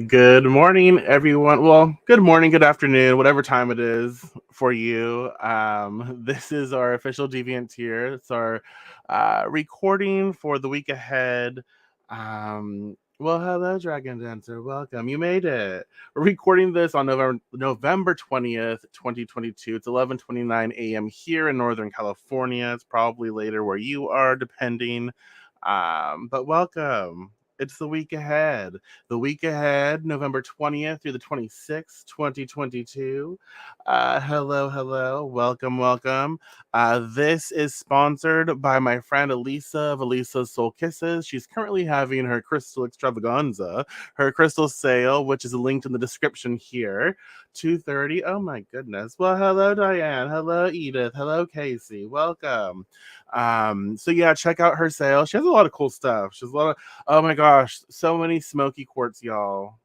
Good morning, everyone. Well, good morning, good afternoon, whatever time it is for you. This is our official Deviant tier. It's our recording for the week ahead. Well, hello, Dragon Dancer. Welcome. You made it. We're recording this on November 20th, 2022. It's 11:29 a.m. here in Northern California. It's probably later where you are, depending. But welcome. It's the week ahead. The week ahead, November 20th through the 26th, 2022. Hello, hello. Welcome, welcome. This is sponsored by my friend Elisa of Elisa's Soul Kisses. She's currently having her crystal extravaganza, her crystal sale, which is linked in the description here. 2:30. Oh my goodness. Well, hello, Diane. Hello, Edith. Hello, Casey. Welcome. So yeah, check out her sale. She has a lot of cool stuff. She has a lot of, oh my gosh, so many smoky quartz, y'all.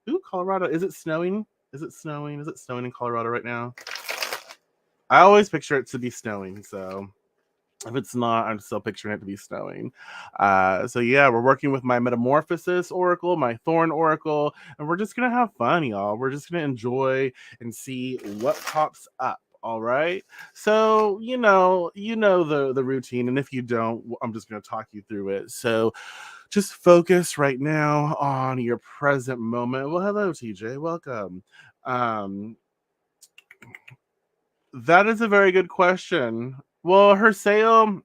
Ooh, Colorado. Is it snowing? Is it snowing? Is it snowing in Colorado right now? I always picture it to be snowing, so if it's not, I'm still picturing it to be snowing. So yeah, we're working with my Metamorphosis Oracle, my Thorn Oracle, and we're just gonna have fun, y'all. We're just gonna enjoy and see what pops up. All right. So you know the routine, and if you don't, I'm just gonna talk you through it. So just focus right now on your present moment. Well, hello, TJ. Welcome. Um, that is a very good question. Well, her sale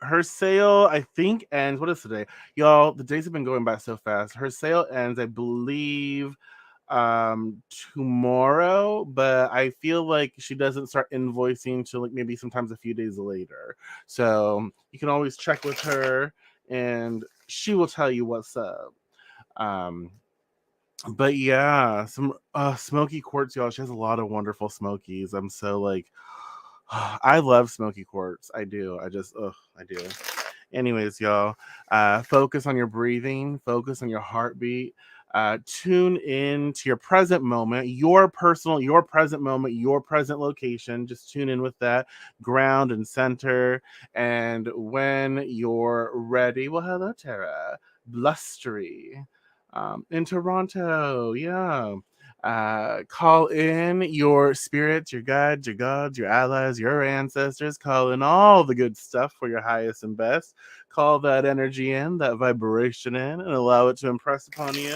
I think ends, what is today, y'all? The days have been going by so fast. Her sale ends, I believe, tomorrow, but I feel like she doesn't start invoicing till like maybe sometimes a few days later. So you can always check with her and she will tell you what's up. um but yeah, some smoky quartz, y'all. She has a lot of wonderful smokies. I'm so like I love smoky quartz. I do. I do. Anyways, y'all, focus on your breathing, focus on your heartbeat, tune in to your present moment, your present moment, your present location. Just tune in with that, ground and center. And when you're ready, well, hello, Tara. Blustery. In Toronto, yeah. Call in your spirits, your guides, your gods, your allies, your ancestors. Call in all the good stuff for your highest and best. Call that energy in, that vibration in, and allow it to impress upon you.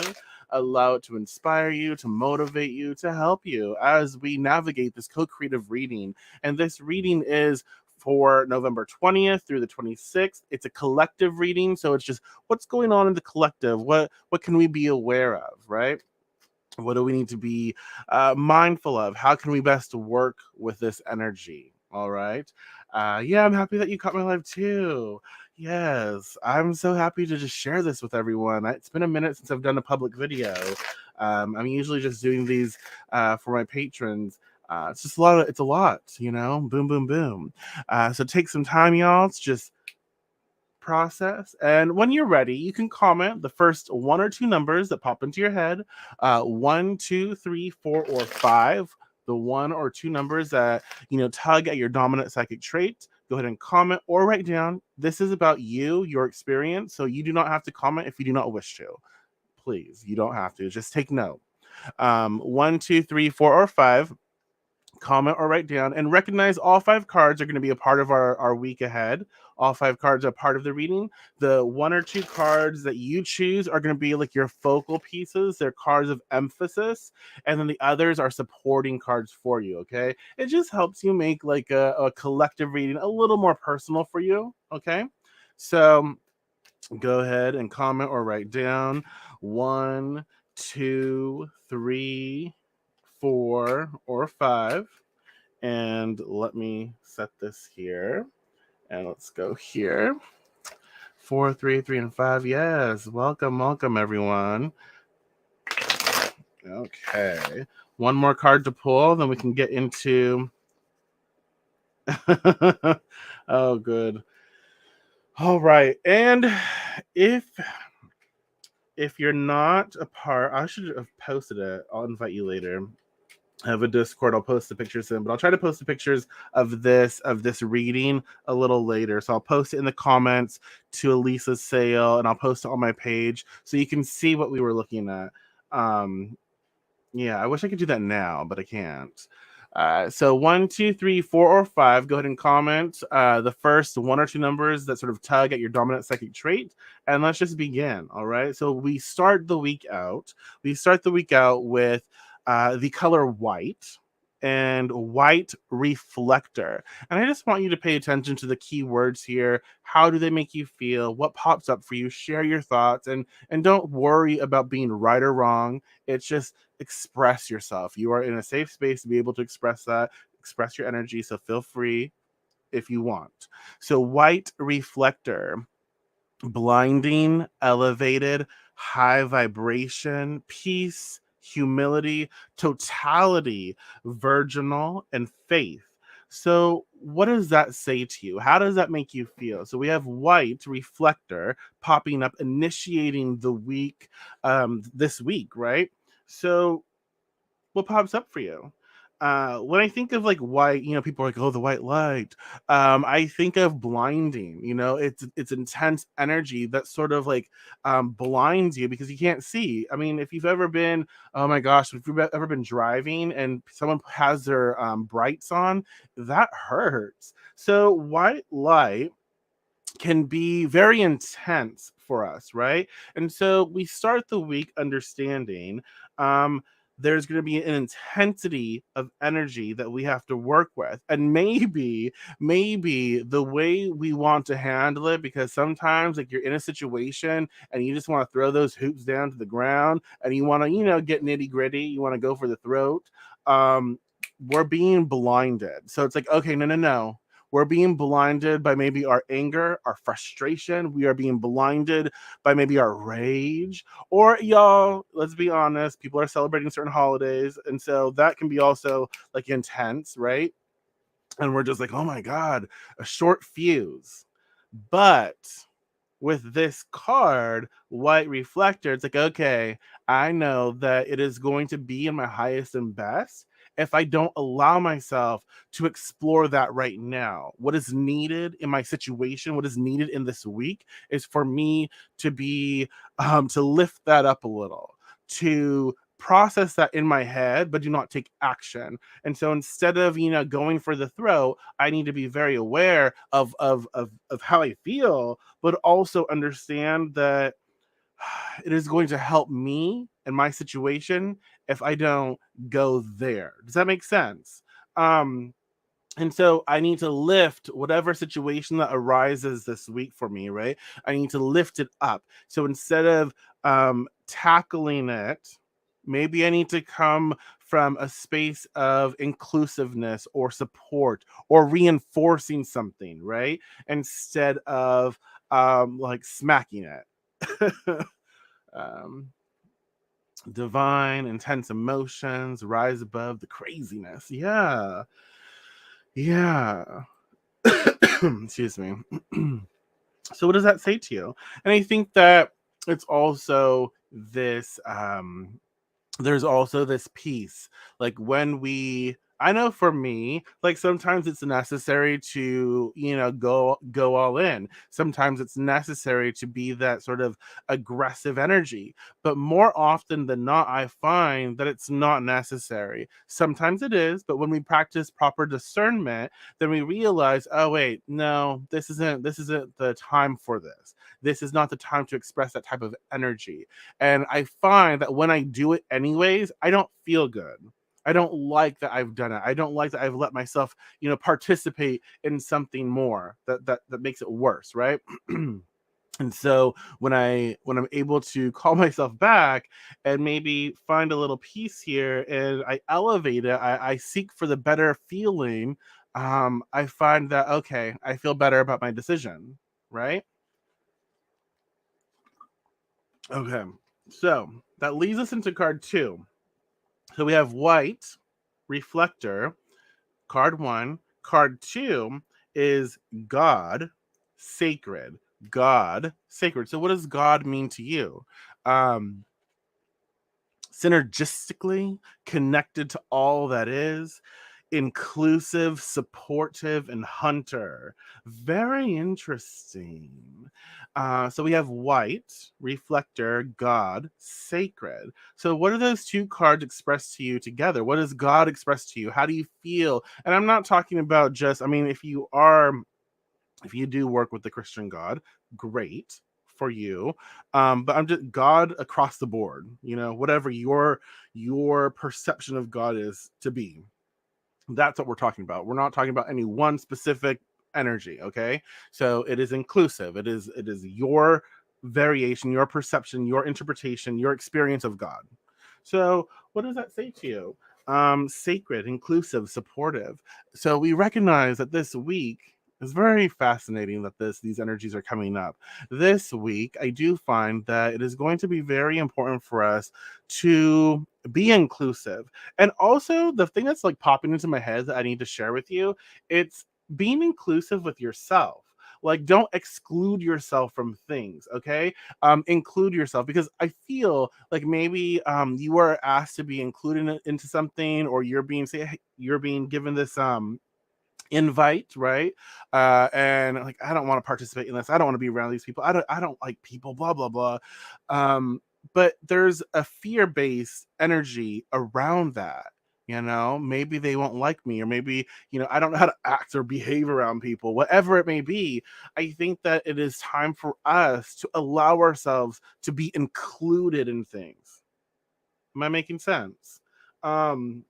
Allow it to inspire you, to motivate you, to help you as we navigate this co-creative reading. And this reading is for November 20th through the 26th. It's a collective reading, so it's just what's going on in the collective. What can we be aware of, right? What do we need to be mindful of? How can we best work with this energy? All right. Yeah, I'm happy that you caught my live too. Yes, I'm so happy to just share this with everyone. It's been a minute since I've done a public video. I'm usually just doing these for my patrons. It's just a lot. It's a lot, you know. Boom, boom, boom. So take some time, y'all. It's just process. And when you're ready, you can comment the first one or two numbers that pop into your head, one, two, three, four, or five. The one or two numbers that tug at your dominant psychic trait. Go ahead and comment or write down. This is about you, your experience. So you do not have to comment if you do not wish to. Please, you don't have to. Just take note. One, two, three, four, or five. Comment or write down, and recognize all five cards are going to be a part of our week ahead. All five cards are part of the reading. The one or two cards that you choose are going to be like your focal pieces. They're cards of emphasis, and then the others are supporting cards for you. Okay, it just helps you make like a collective reading a little more personal for you. Okay, so go ahead and comment or write down one, two, three, four, or five. And let me set this here. And let's go here. Four, three, three, and five. Yes. Welcome, welcome, everyone. Okay. One more card to pull, then we can get into. Oh, good. All right. And if you're not a part, I should have posted it. I'll invite you later. I have a Discord. I'll post the pictures in, but I'll try to post the pictures of this reading a little later. So I'll post it in the comments to Elisa's sale, and I'll post it on my page so you can see what we were looking at. Um, yeah, I wish I could do that now, but I can't. So one, two, three, four, or five. Go ahead and comment the first one or two numbers that sort of tug at your dominant psychic trait, and let's just begin. All right. So we start the week out. We start the week out with the color white and white reflector. And I just want you to pay attention to the key words here. How do they make you feel? What pops up for you? Share your thoughts, and don't worry about being right or wrong. It's just express yourself. You are in a safe space to be able to express that, express your energy. So feel free if you want. So, white reflector, blinding, elevated, high vibration, peace, humility, totality, virginal, and faith. So, what does that say to you? How does that make you feel? So, we have white reflector popping up, initiating the week, this week, right? So, what pops up for you? When I think of like white, people are like, "Oh, the white light." I think of blinding. It's intense energy that sort of like blinds you because you can't see. I mean, if you've ever been, oh my gosh, if you've ever been driving and someone has their brights on, that hurts. So white light can be very intense for us, right? And so we start the week understanding um, there's going to be an intensity of energy that we have to work with. And maybe the way we want to handle it, because sometimes like you're in a situation and you just want to throw those hoops down to the ground and you want to, get nitty gritty, you want to go for the throat. We're being blinded. So it's like, okay, no, no, no, we're being blinded by maybe our anger, our frustration. We are being blinded by maybe our rage. Or, y'all, let's be honest, people are celebrating certain holidays. And so that can be also like intense, right? And we're just like, oh my God, a short fuse. But with this card, white reflector, it's like, okay, I know that it is going to be in my highest and best if I don't allow myself to explore that right now. What is needed in my situation, what is needed in this week is for me to be, to lift that up a little, to process that in my head, but do not take action. And so instead of, going for the throat, I need to be very aware of how I feel, but also understand that it is going to help me in my situation if I don't go there. Does that make sense? Um, and so I need to lift whatever situation that arises this week for me, right? I need to lift it up. So instead of tackling it, maybe I need to come from a space of inclusiveness or support or reinforcing something, right? Instead of like smacking it. um, Divine, intense emotions rise above the craziness. Yeah. Yeah. Excuse me. So what does that say to you? And I think that it's also this there's also this piece like when we, I know for me, like sometimes it's necessary to, go all in. Sometimes it's necessary to be that sort of aggressive energy, but more often than not I find that it's not necessary. Sometimes it is, but when we practice proper discernment, then we realize, oh wait, no, this isn't the time for this. This is not the time to express that type of energy. And I find that when I do it anyways, I don't feel good. I don't like that I've done it. I don't like that I've let myself, participate in something more that makes it worse, right? And so when I'm able to call myself back and maybe find a little piece here and I elevate it, I seek for the better feeling. I find that okay, I feel better about my decision, right? Okay, so that leads us into card two. So we have white reflector, card one. Card two is God, sacred. God, sacred. So what does God mean to you? Um, Synergistically connected to all that is, inclusive, supportive, and hunter. Very interesting. So we have white, reflector, God, sacred. So what do those two cards express to you together? What does God express to you? How do you feel? And I'm not talking about just, I mean, if you do work with the Christian God, great for you. But I'm just God across the board, whatever your perception of God is to be. That's what we're talking about. We're not talking about any one specific energy, okay? So it is inclusive. It is your variation, your perception, your interpretation, your experience of God. So what does that say to you? Sacred, inclusive, supportive. So we recognize that this week is very fascinating that these energies are coming up. This week, I do find that it is going to be very important for us to be inclusive. And also the thing that's like popping into my head that I need to share with you, it's being inclusive with yourself. Like, don't exclude yourself from things, okay? Include yourself, because I feel like maybe you are asked to be included into something, or you're being given this invite, right? And like, I don't want to participate in this. I don't want to be around these people. I don't like people, blah blah blah. But there's a fear-based energy around that. Maybe they won't like me, or maybe, I don't know how to act or behave around people, whatever it may be. I think that it is time for us to allow ourselves to be included in things. Am I making sense? Um,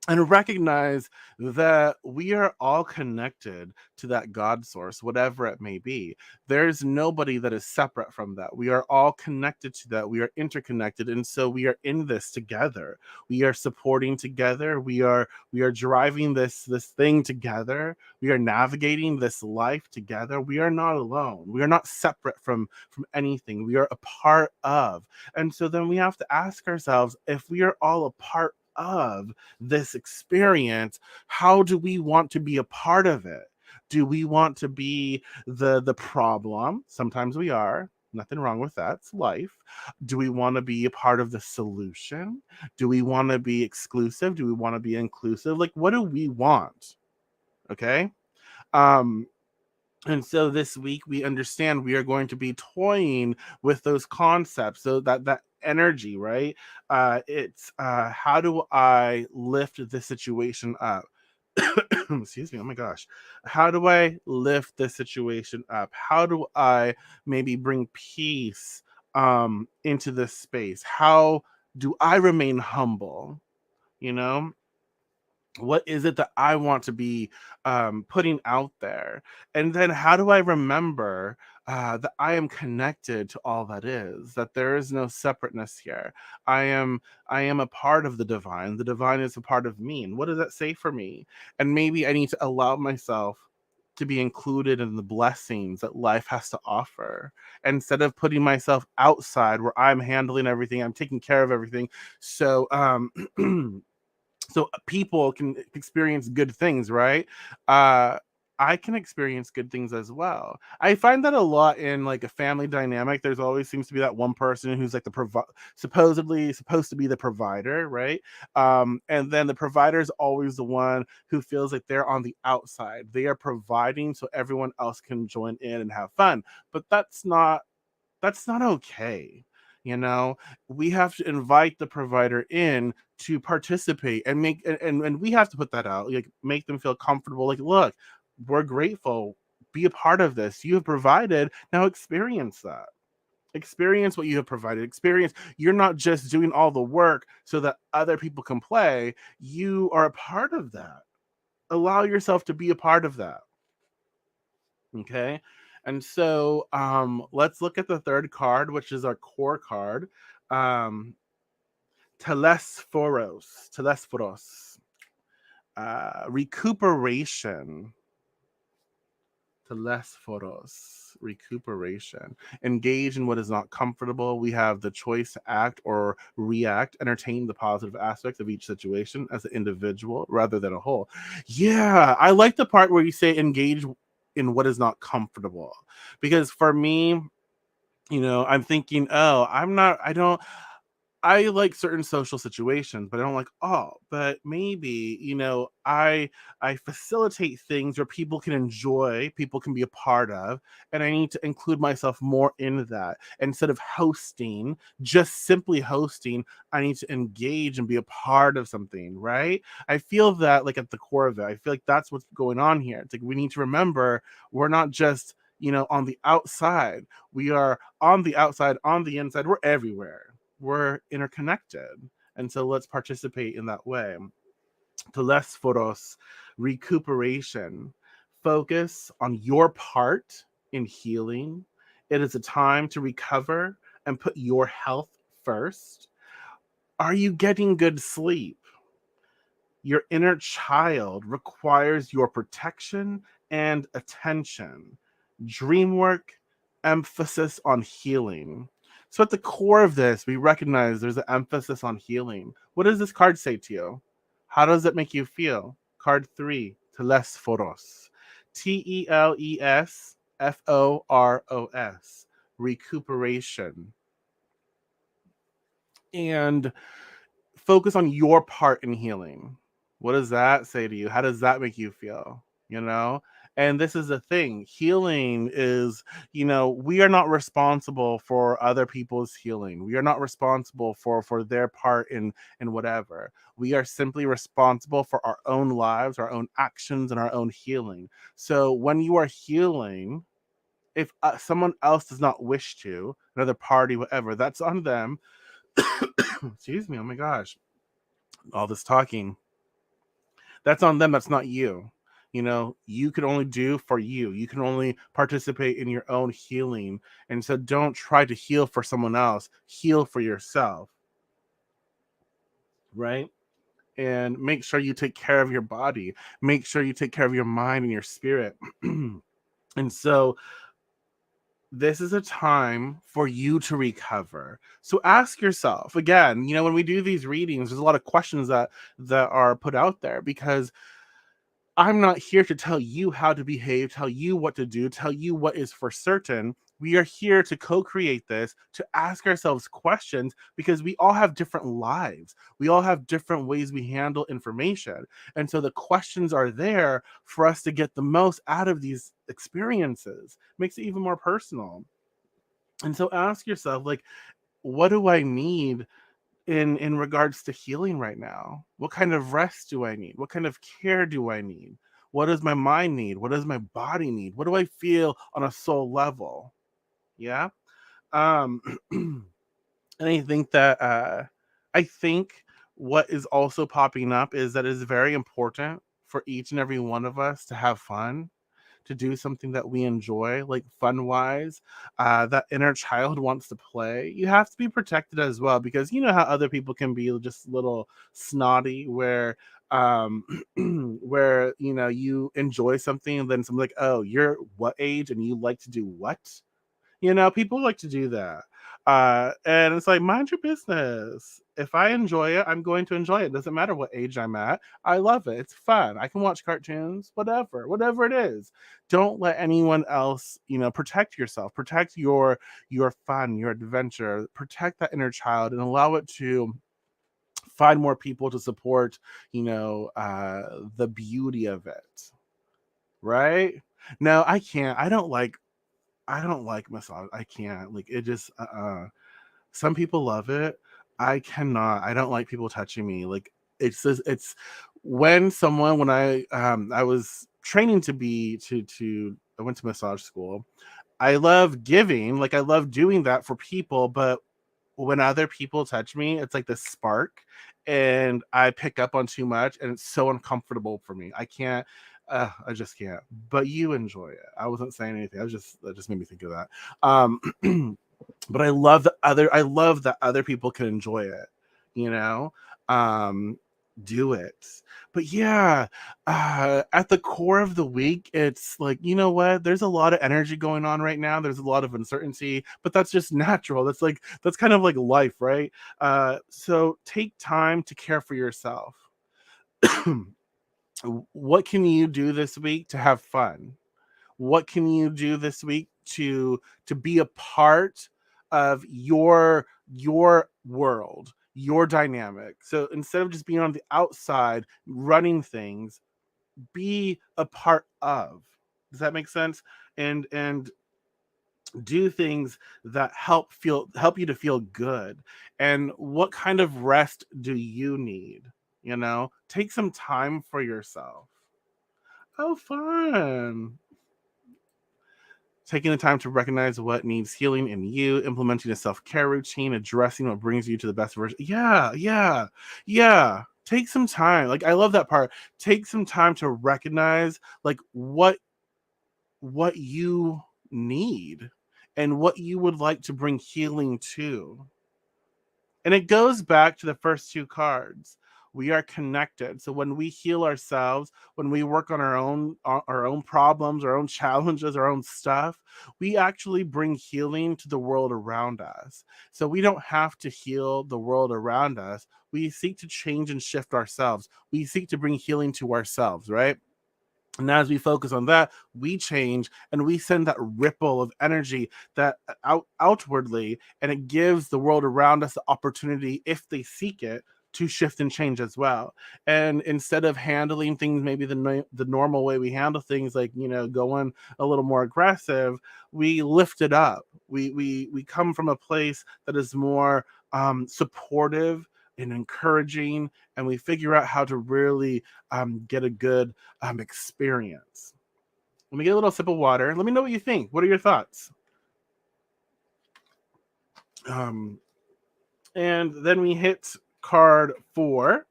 and recognize that we are all connected to that God source, whatever it may be. There's nobody that is separate from that. We are all connected to that. We are interconnected, and so we are in this together. We are supporting together. We are driving this thing together. We are navigating this life together. We are not alone. We are not separate from anything. We are a part of. And so then we have to ask ourselves, if we are all a part of this experience, how do we want to be a part of it? Do we want to be the problem? Sometimes we are. Nothing wrong with that. It's life. Do we want to be a part of the solution? Do we want to be exclusive? Do we want to be inclusive? Like, what do we want? Okay. Um, and so this week we understand we are going to be toying with those concepts, so that energy, right? It's how do I lift this situation up? Excuse me. Oh my gosh. How do I lift this situation up? How do I maybe bring peace into this space? How do I remain humble? You know, what is it that I want to be putting out there? And then how do I remember that I am connected to all that is, that there is no separateness here. I am I am a part of the divine. The divine is a part of me. And what does that say for me? And maybe I need to allow myself to be included in the blessings that life has to offer, instead of putting myself outside where I'm handling everything, I'm taking care of everything. So so people can experience good things, right? uh I can experience good things as well. I find that a lot in like a family dynamic. There's always seems to be that one person who's like supposedly supposed to be the provider, right? And then the provider is always the one who feels like they're on the outside. They are providing so everyone else can join in and have fun. But that's not okay. We have to invite the provider in to participate and and we have to put that out, like make them feel comfortable, like, look, we're grateful, be a part of this, you have provided, now experience that. Experience what you have provided. Experience, you're not just doing all the work so that other people can play. You are a part of that. Allow yourself to be a part of that. Okay. And so let's look at the third card, which is our core card. Um Telesphoros. Recuperation. Recuperation. Engage in what is not comfortable. We have the choice to act or react, entertain the positive aspects of each situation as an individual rather than a whole. Yeah, I like the part where you say engage in what is not comfortable, because for me, I'm thinking, oh, I don't. I like certain social situations, but I don't like all. But maybe, I facilitate things where people can enjoy, people can be a part of, and I need to include myself more in that. Instead of hosting, just simply hosting, I need to engage and be a part of something, right? I feel that like at the core of it. I feel like that's what's going on here. It's like we need to remember we're not just, on the outside. We are on the outside, on the inside, we're everywhere, we're interconnected. And so let's participate in that way. Telesforos, recuperation. Focus on your part in healing. It is a time to recover and put your health first. Are you getting good sleep? Your inner child requires your protection and attention. Dream work, emphasis on healing. So, at the core of this, we recognize there's an emphasis on healing. What does this card say to you? How does it make you feel? Card 3, Telesforos. Telesforos. Recuperation. And focus on your part in healing. What does that say to you? How does that make you feel? You know? And this is the thing. Healing is, we are not responsible for other people's healing. We are not responsible for their part in whatever. We are simply responsible for our own lives, our own actions, and our own healing. So when you are healing, if someone else does not wish to, another party, whatever, that's on them. Excuse me. Oh my gosh, all this talking, that's on them, that's not you. You can only do for you, you can only participate in your own healing. And so don't try to heal for someone else, heal for yourself, right? And make sure you take care of your body, make sure you take care of your mind and your spirit. And so this is a time for you to recover. So ask yourself again, when we do these readings, there's a lot of questions that are put out there, because I'm not here to tell you how to behave, tell you what to do, tell you what is for certain. We are here to co create this, to ask ourselves questions, because we all have different lives. We all have different ways we handle information. And so the questions are there for us to get the most out of these experiences. Makes it even more personal. And so ask yourself, like, what do I need in regards to healing right now? What kind of rest do I need? What kind of care do I need? What does my mind need? What does my body need? What do I feel on a soul level? Yeah. um and I think what is also popping up is that it's very important for each and every one of us to have fun, to do something that we enjoy, like fun wise. That inner child wants to play. You have to be protected as well, because you know how other people can be just a little snotty, where um where you enjoy something and then someone's like, oh, you're what age and you like to do what? People like to do that. And it's like, mind your business. If I enjoy it, I'm going to enjoy it. Doesn't matter what age I'm at. I love it. It's fun. I can watch cartoons, whatever it is. Don't let anyone else, protect yourself. Protect your fun, your adventure. Protect that inner child and allow it to find more people to support, the beauty of it. Right? No, I can't. I don't like massage. I can't. Like it just some people love it. I cannot. I don't like people touching me. Like it's when I was training to be to I went to massage school. I love giving, like I love doing that for people, but when other people touch me, it's like this spark, and I pick up on too much, and it's so uncomfortable for me. I can't. I just can't. But you enjoy it. I wasn't saying anything. That just made me think of that. But I love that other people can enjoy it. You know, um, do it. But yeah, at the core of the week, it's like, you know what? There's a lot of energy going on right now. There's a lot of uncertainty, but that's just natural. That's kind of like life, right? So take time to care for yourself. What can you do this week to have fun? What can you do this week to be a part of your world, your dynamic. So instead of just being on the outside running things, be a part of. Does that make sense? And do things that help you to feel good. And what kind of rest do you need? Take some time for yourself. Oh, fun. Taking the time to recognize what needs healing in you, implementing a self-care routine, addressing what brings you to the best version. Yeah, yeah, yeah. Take some time. Like, I love that part. Take some time to recognize like what you need and what you would like to bring healing to. And it goes back to the first two cards. We are connected. So when we heal ourselves, when we work on our own problems, our own challenges, our own stuff, we actually bring healing to the world around us. So we don't have to heal the world around us. We seek to change and shift ourselves. We seek to bring healing to ourselves, right? And as we focus on that, we change and we send that ripple of energy that outwardly, and it gives the world around us the opportunity, if they seek it, to shift and change as well. And instead of handling things maybe the normal way we handle things, like going a little more aggressive, we lift it up. We come from a place that is more supportive and encouraging, and we figure out how to really get a good experience. Let me get a little sip of water. Let me know what you think. What are your thoughts? Um, and then we hit card 4,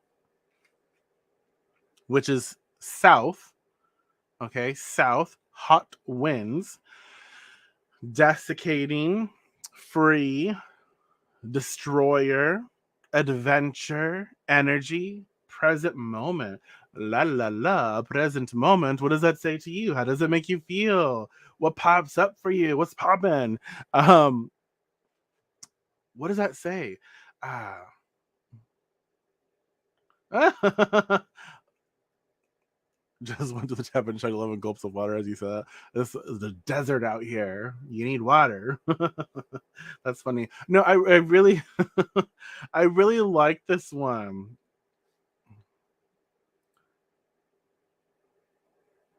which is South. Okay, South, hot winds, desiccating, free, destroyer, adventure, energy, present moment. La la la, present moment. What does that say to you? How does it make you feel? What pops up for you? What's popping? Um, what does that say? Ah. Just went to the tap and tried 11 gulps of water, as you said. This is the desert out here. You need water. That's funny. No, I really, I really like this one.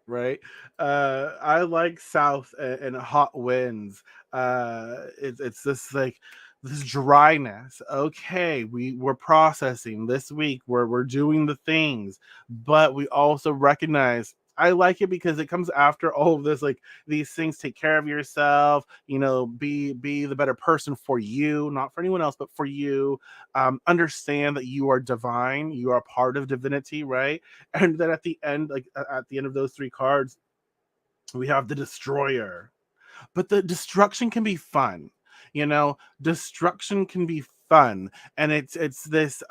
Right? I like south and hot winds. It's this like this dryness. Okay, we're processing this week. We're doing the things, but we also recognize. I like it because it comes after all of this. Like, these things, take care of yourself. Be the better person for you, not for anyone else, but for you. Understand that you are divine. You are part of divinity, right? And then at the end, like at the end of those three cards, we have the destroyer. But the destruction can be fun. Destruction can be fun. And it's this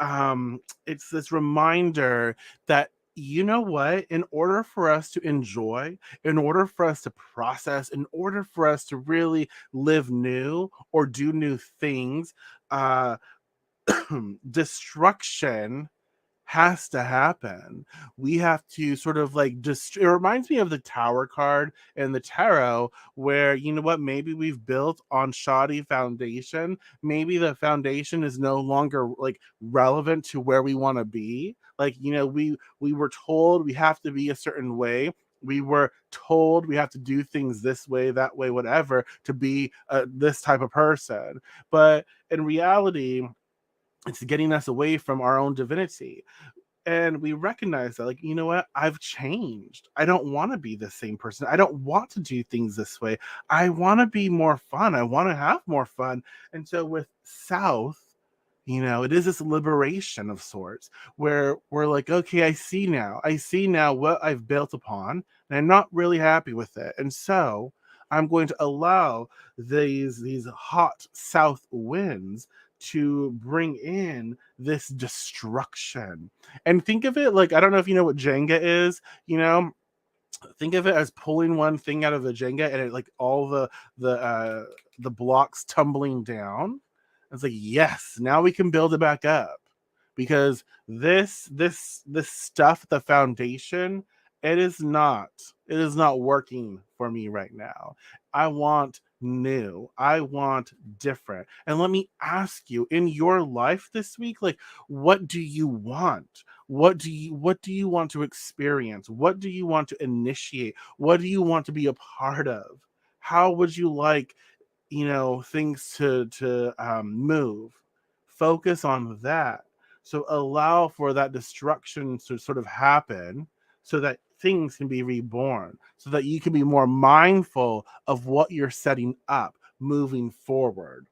reminder that, you know what, in order for us to enjoy, in order for us to process, in order for us to really live new or do new things, uh destruction has to happen. We have to sort of like just, it reminds me of the tower card in the tarot, where, you know what, maybe we've built on shoddy foundation. Maybe the foundation is no longer like relevant to where we want to be. Like, we were told we have to be a certain way. We were told we have to do things this way, that way, whatever, to be this type of person. But in reality, it's getting us away from our own divinity. And we recognize that, like, you know what, I've changed. I don't want to be the same person. I don't want to do things this way. I want to be more fun. I want to have more fun. And so with South, it is this liberation of sorts, where we're like, okay, I see now what I've built upon, and I'm not really happy with it. And so I'm going to allow these hot south winds to bring in this destruction. And think of it like, I don't know if you know what Jenga is, think of it as pulling one thing out of the Jenga, and it, like, all the blocks tumbling down. It's like, yes, now we can build it back up, because this stuff, the foundation, it is not working for me right now. I want new. I want different. And let me ask you, in your life this week, like, what do you want? What do you want to experience? What do you want to initiate? What do you want to be a part of? How would you like, things to move? Focus on that. So allow for that destruction to sort of happen, so that things can be reborn, so that you can be more mindful of what you're setting up moving forward.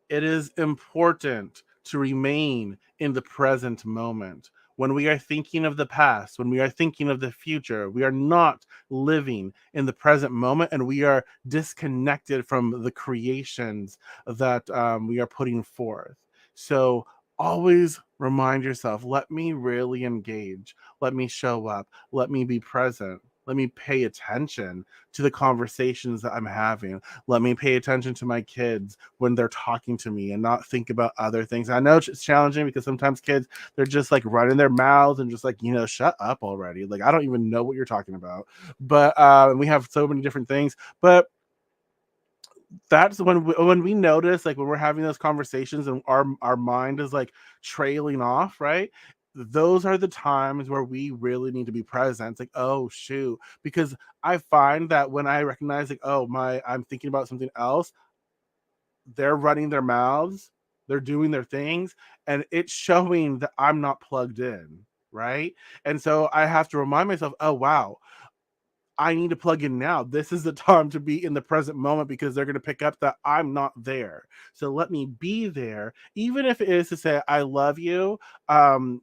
It is important to remain in the present moment. When we are thinking of the past, when we are thinking of the future, we are not living in the present moment, and we are disconnected from the creations that we are putting forth. So always remind yourself, let me really engage, let me show up, let me be present. Let me pay attention to the conversations that I'm having. Let me pay attention to my kids when they're talking to me and not think about other things. I know it's challenging because sometimes kids, they're just like running their mouths and just like, shut up already. Like, I don't even know what you're talking about. But we have so many different things. But that's when we notice, like, when we're having those conversations and our mind is like trailing off, right? Those are the times where we really need to be present. It's like, oh shoot. Because I find that when I recognize, like, oh, my I'm thinking about something else, they're running their mouths, they're doing their things, and it's showing that I'm not plugged in, right? And so I have to remind myself, oh wow, I need to plug in now. This is the time to be in the present moment, because they're going to pick up that I'm not there. So let me be there, even if it is to say I love you. Um,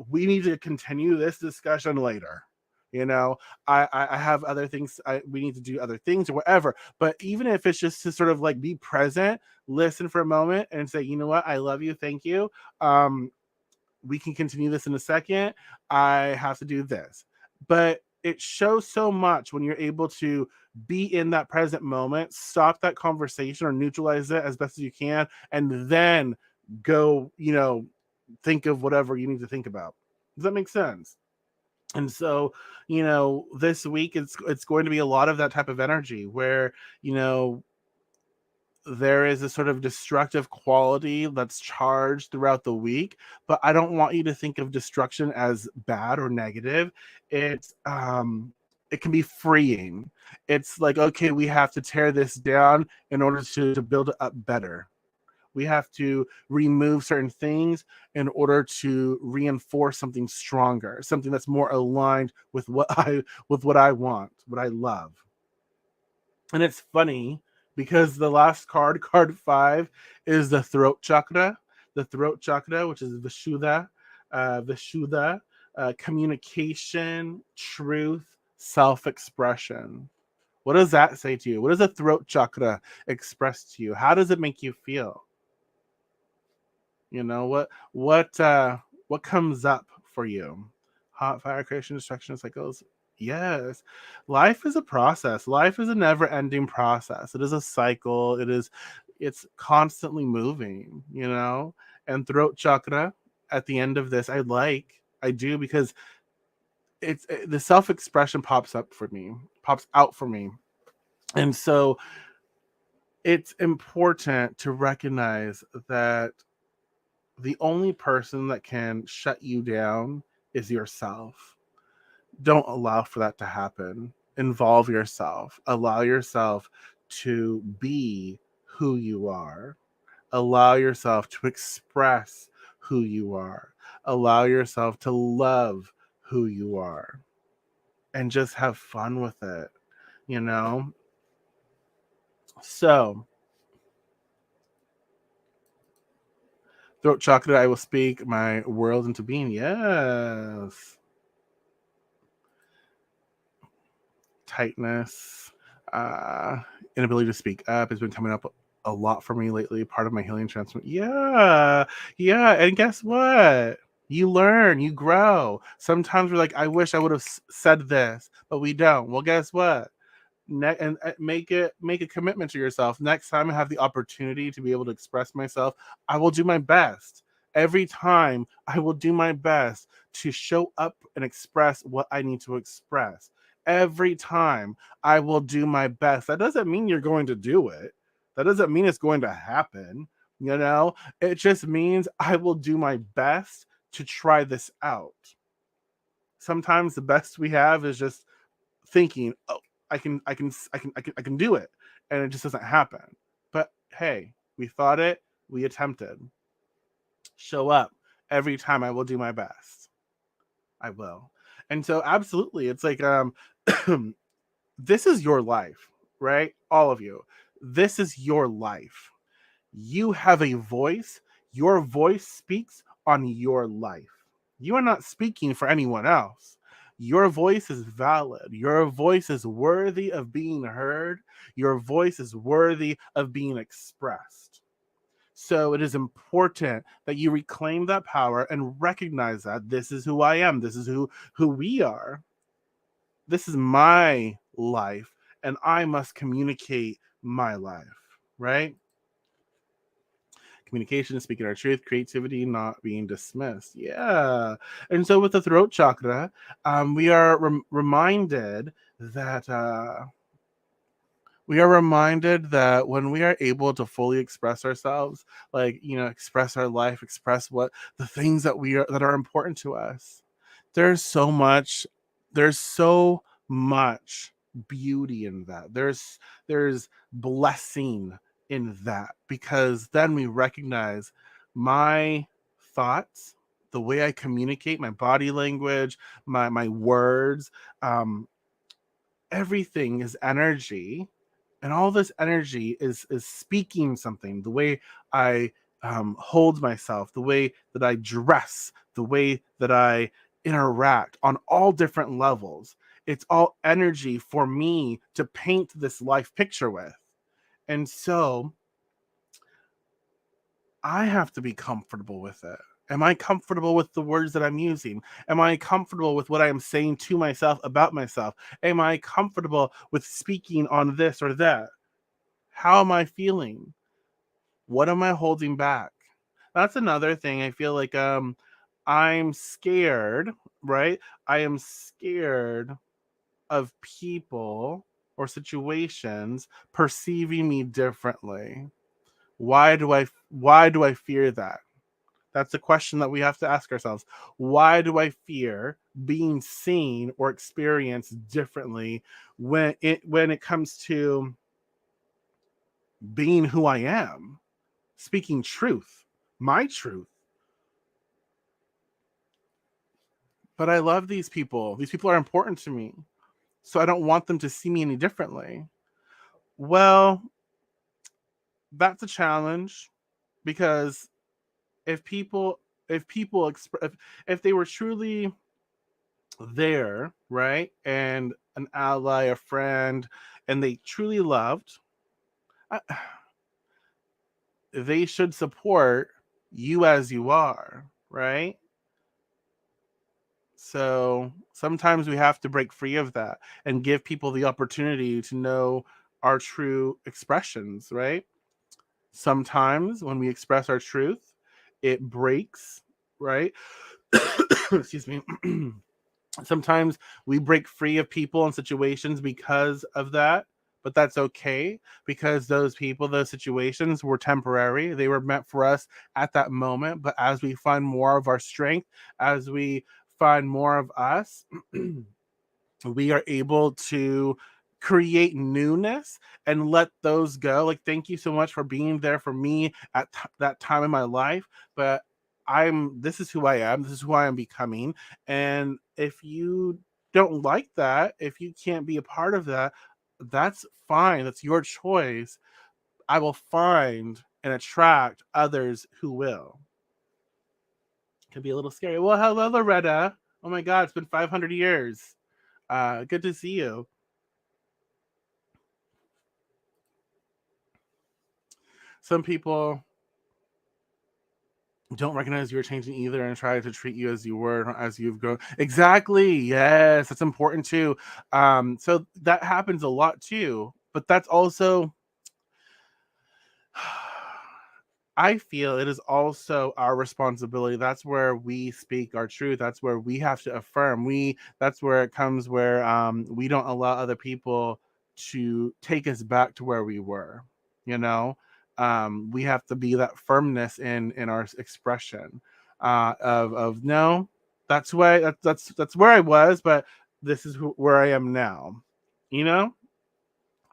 we need to continue this discussion later. You know, I have other things. We need to do other things or whatever. But even if it's just to sort of like be present, listen for a moment, and say, you know what, I love you, thank you. Um, we can continue this in a second. I have to do this. But it shows so much when you're able to be in that present moment, stop that conversation or neutralize it as best as you can, and then go, think of whatever you need to think about. Does that make sense? And so, this week it's going to be a lot of that type of energy where, you know, there is a sort of destructive quality that's charged throughout the week, but I don't want you to think of destruction as bad or negative. It can be freeing. It's like, okay, we have to tear this down in order to build it up better. We have to remove certain things in order to reinforce something stronger, something that's more aligned with what I want, what I love. And it's funny because the last card, card 5, is the throat chakra. The throat chakra, which is Vishuddha, communication, truth, self-expression. What does that say to you? What does the throat chakra express to you? How does it make you feel? What comes up for you? Hot fire, creation, destruction, cycles. Yes. Life is a process. Life is a never-ending process. It is a cycle. It's constantly moving, And throat chakra at the end of this, I do, because the self-expression pops out for me. And so it's important to recognize that the only person that can shut you down is yourself. Don't allow for that to happen. Involve yourself. Allow yourself to be who you are. Allow yourself to express who you are. Allow yourself to love who you are, and just have fun with it, you know? So, throat chakra, I will speak my world into being. Yes. Tightness, uh, inability to speak up has been coming up a lot for me lately. Part of my healing transformation. Yeah, yeah. And guess what? You learn, you grow. Sometimes we're like, I wish I would have said this, but we don't. Well, guess what? And make a commitment to yourself. Next time I have the opportunity to be able to express myself, I will do my best. Every time I will do my best to show up and express what I need to express. every time I will do my best. That doesn't mean you're going to do it. That doesn't mean it's going to happen. You know, it just means I will do my best to try this out. Sometimes the best we have is just thinking, "Oh, I can do it," and it just doesn't happen. But hey, we thought it, we attempted. Show up every time. I will do my best. I will. And so, absolutely, it's like this is your life, right? All of you. This is your life. You have a voice. Your voice speaks on your life. You are not speaking for anyone else. Your voice is valid. Your voice is worthy of being heard. Your voice is worthy of being expressed. So it is important that you reclaim that power and recognize that this is who I am. This is who we are. This is my life, and I must communicate my life, right? Communication is speaking our truth, creativity not being dismissed. Yeah. And so with the throat chakra, we are reminded that when we are able to fully express ourselves, like, express our life, express what the things that are important to us, there's so much there's so much beauty in that. There's blessing in that, because then we recognize my thoughts, the way I communicate, my body language, my words, um everything is energy, and all this energy is speaking something. The way I hold myself, the way that I dress, the way that I interact on all different levels, it's all energy for me to paint this life picture with. And so I have to be comfortable with it. Am I comfortable with the words that I'm using? Am I comfortable with what I am saying to myself about myself? Am I comfortable with speaking on this or that? How am I feeling? What am I holding back? That's another thing. I feel like I'm scared, right? I am scared of people or situations perceiving me differently. Why do I fear that? That's the question that we have to ask ourselves. Why do I fear being seen or experienced differently when it comes to being who I am, speaking truth, my truth? But I love these people. These people are important to me. So I don't want them to see me any differently. Well, that's a challenge, because if people if they were truly there, right? And an ally, a friend, and they truly loved, I, they should support you as you are, right? So sometimes we have to break free of that and give people the opportunity to know our true expressions, right? Sometimes when we express our truth, it breaks, right? Excuse me. Sometimes we break free of people and situations because of that, but that's okay, because those people, those situations were temporary. They were meant for us at that moment. But as we find more of our strength, as we find more of us, we are able to create newness and let those go. Like, thank you so much for being there for me at that time in my life. But this is who I am. This is who I am becoming. And if you don't like that, if you can't be a part of that, that's fine. That's your choice. I will find and attract others who will. Can be a little scary. Well, hello, Loretta. Oh my God, it's been 500 years. Good to see you. Some people don't recognize you're changing either and try to treat you as you were as you've grown. Exactly. Yes, that's important too. So that happens a lot too. But that's also I feel it is also our responsibility. That's where we speak our truth. That's where we have to affirm. That's where it comes where we don't allow other people to take us back to where we were. You know, we have to be that firmness in our expression of no, that's why that's where I was, but this is where I am now. You know,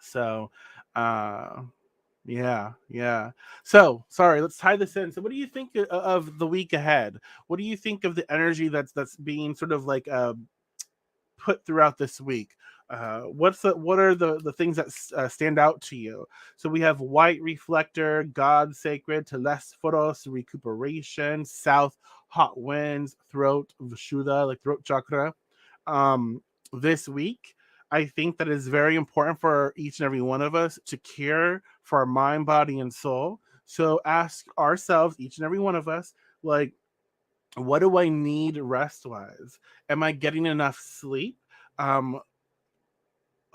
so. Uh, yeah, yeah. So, sorry, let's tie this in. So, what do you think of the week ahead? What do you think of the energy that's being sort of like put throughout this week? What are the things that stand out to you? So we have white reflector, God sacred, telesphoros, recuperation, south hot winds, throat vishuddha, like throat chakra. This week, I think that is very important for each and every one of us to care for our mind, body, and soul. So ask ourselves, each and every one of us, like, what do I need rest wise? Am I getting enough sleep? Um,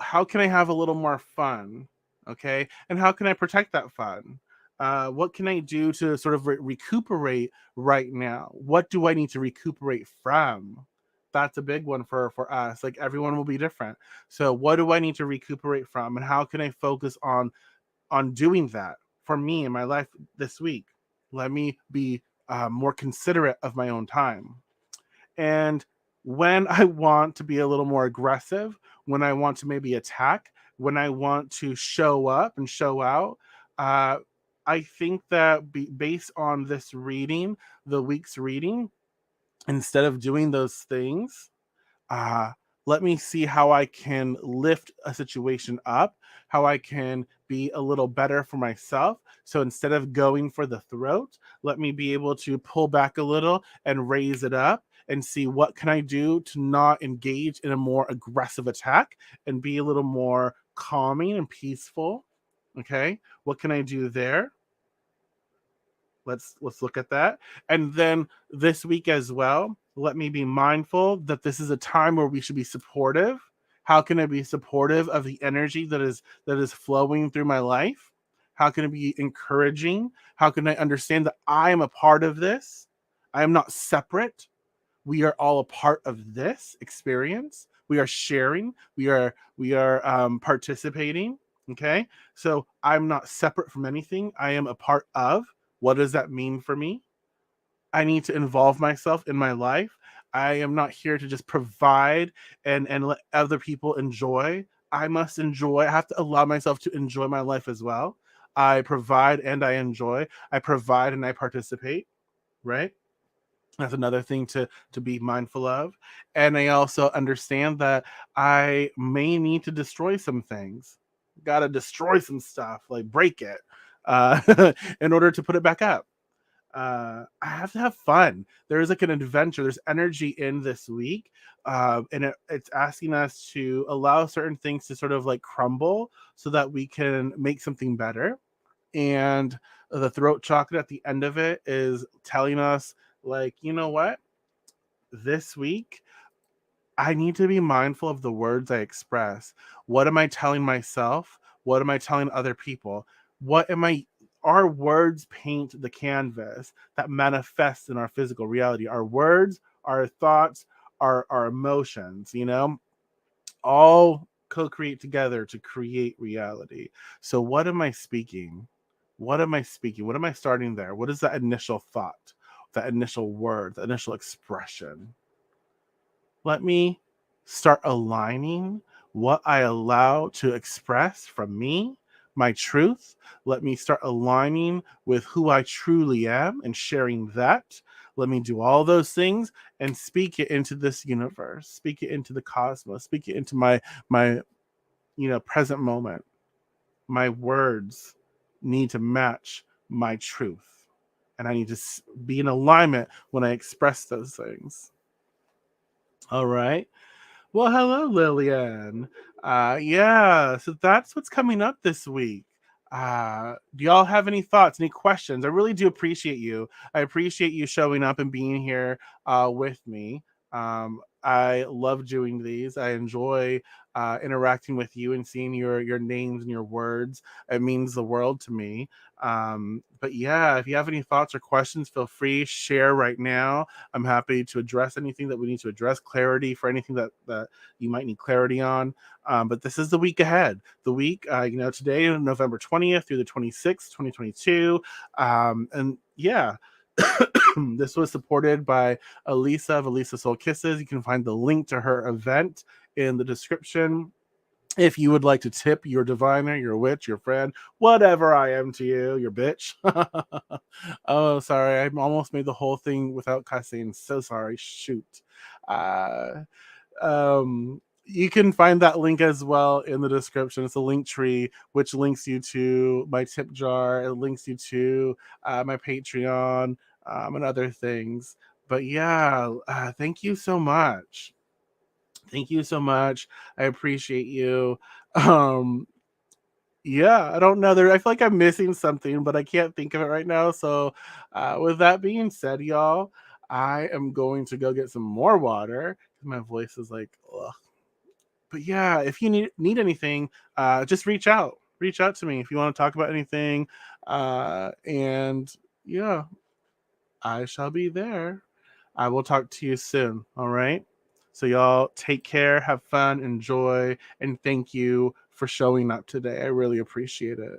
how can I have a little more fun? Okay. And how can I protect that fun? What can I do to sort of recuperate right now? What do I need to recuperate from? That's a big one for us. Like everyone will be different. So what do I need to recuperate from, and how can I focus on doing that for me in my life this week? Let me be more considerate of my own time. And when I want to be a little more aggressive, when I want to maybe attack, when I want to show up and show out, uh, I think that based on this reading, the week's reading, instead of doing those things, uh, let me see how I can lift a situation up, how I can be a little better for myself. So instead of going for the throat, let me be able to pull back a little and raise it up and see what can I do to not engage in a more aggressive attack and be a little more calming and peaceful. Okay, what can I do there? Let's look at that. And then this week as well, let me be mindful that this is a time where we should be supportive. How can I be supportive of the energy that is flowing through my life? How can I be encouraging? How can I understand that I am a part of this? I am not separate. We are all a part of this experience. We are sharing. We are participating. Okay, so I'm not separate from anything. I am a part of. What does that mean for me? I need to involve myself in my life. I am not here to just provide and let other people enjoy. I must enjoy. I have to allow myself to enjoy my life as well. I provide and I enjoy. I provide and I participate. Right. That's another thing to be mindful of. And I also understand that I may need to destroy some things. Gotta destroy some stuff, like break it, in order to put it back up. I have to have fun. There's like an adventure. There's energy in this week, and it's asking us to allow certain things to sort of like crumble so that we can make something better. And the throat chakra at the end of it is telling us, like, you know what? This week, I need to be mindful of the words I express. What am I telling myself? What am I telling other people? What am I Our words paint the canvas that manifests in our physical reality. Our words, our thoughts, our emotions, all co-create together to create reality. So what am I speaking? What am I speaking? What am I starting there? What is that initial thought? That initial word, that initial expression? Let me start aligning what I allow to express from me, my truth. Let me start aligning with who I truly am and sharing that. Let me do all those things and speak it into this universe, speak it into the cosmos, speak it into my present moment. My words need to match my truth. And I need to be in alignment when I express those things. All right. Well, hello, Lillian. Yeah, so that's what's coming up this week. Do y'all have any thoughts, any questions? I really do appreciate you. I appreciate you showing up and being here with me. I love doing these. I enjoy interacting with you and seeing your names and your words. It means the world to me. But yeah, if you have any thoughts or questions, feel free share right now. I'm happy to address anything that we need to address. Clarity for anything that you might need clarity on. But this is the week ahead. The week, today, November 20th through the 26th, 2022. And yeah, this was supported by Elisa of Elisa Soul Kisses. You can find the link to her event in the description. If you would like to tip your diviner, your witch, your friend, whatever I am to you, your bitch. Oh, sorry. I almost made the whole thing without cussing. So sorry. Shoot. Uh, you can find that link as well in the description. It's a link tree, which links you to my tip jar. It links you to my Patreon and other things. But yeah, thank you so much. Thank you so much. I appreciate you. Um, yeah, I don't know. I feel like I'm missing something, but I can't think of it right now. So, with that being said, y'all, I am going to go get some more water. My voice is like, ugh. But yeah, if you need anything, just reach out. Reach out to me if you want to talk about anything. And yeah, I shall be there. I will talk to you soon. All right. So y'all take care, have fun, enjoy, and thank you for showing up today. I really appreciate it.